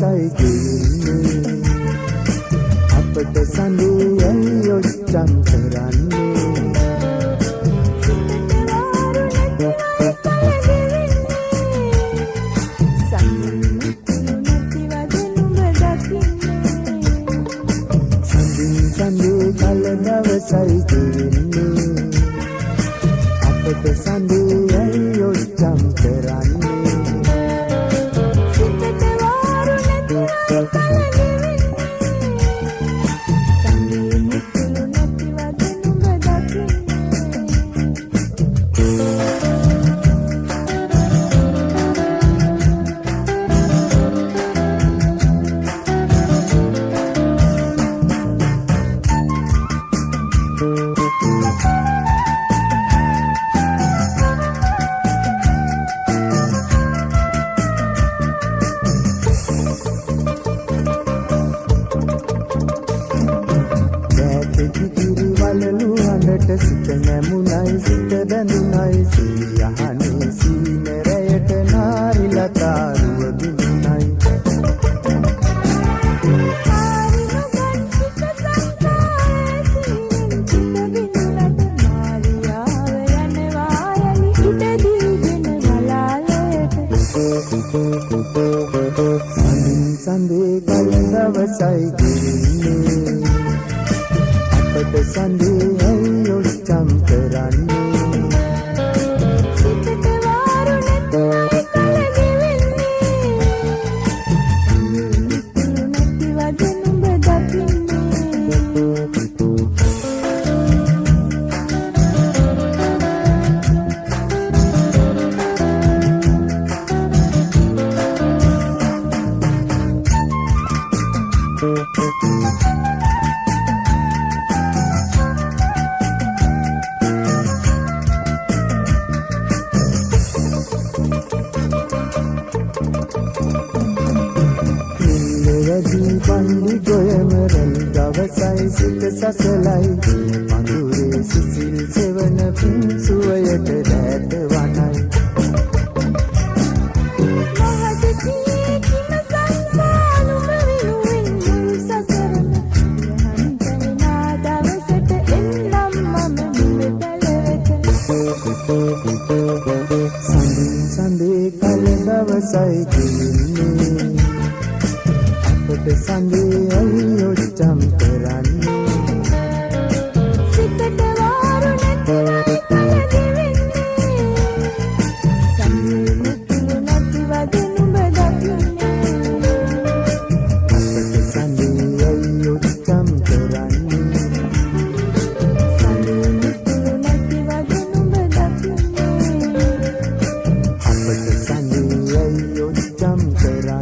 දවසයි ගෙන්නේ අපට සඳේ ඇයි ඔච්චම් කරන්නේ සඳේ කල දවසයි ගෙන්නේ අපට සඳේ ඇයි ඔච්චම් කරන්නේ සිත නැමුණයි සිත බැඳුණයි සියහනේ සීනරයට නාරිලතාරුව බිඳුණයි සඳේ කල දවසයි ගෙන්නේ අපට සඳේ ඇයි ඔච්චම් කරන්නේ සිතට වාරු නැතුවයි කල ගෙවෙන්නේ නැති වද නුඹ පන්දි ගොයමරල් දවසයි සිත සසලයි මඳුරේ සිසිල් සෙවන පින්සුවයට රැට වනයි මහදතියේ කිම සංසානුම විනුවෙන් මුල් සසරන යහන්තනා දවසට එන්නම් මම නුඹ පැලවෙත සඳේ කල දවසයි ගෙන්නේ අපට සඳේ ඇයි ඔච්චම් කරන්නේ සිතට වාරු නැතුවයි කල ගෙවෙන්නේ සඳේ මුතුළු නැතිවද නුඹ දකින්නේ අපට සඳේ ඇයි ඔච්චම් කරන්නේ සඳේ මුතුළු නැතිවද නුඹ දකින්නේ අපට සඳේ ඇයි ඔච්චම් කරන්නේ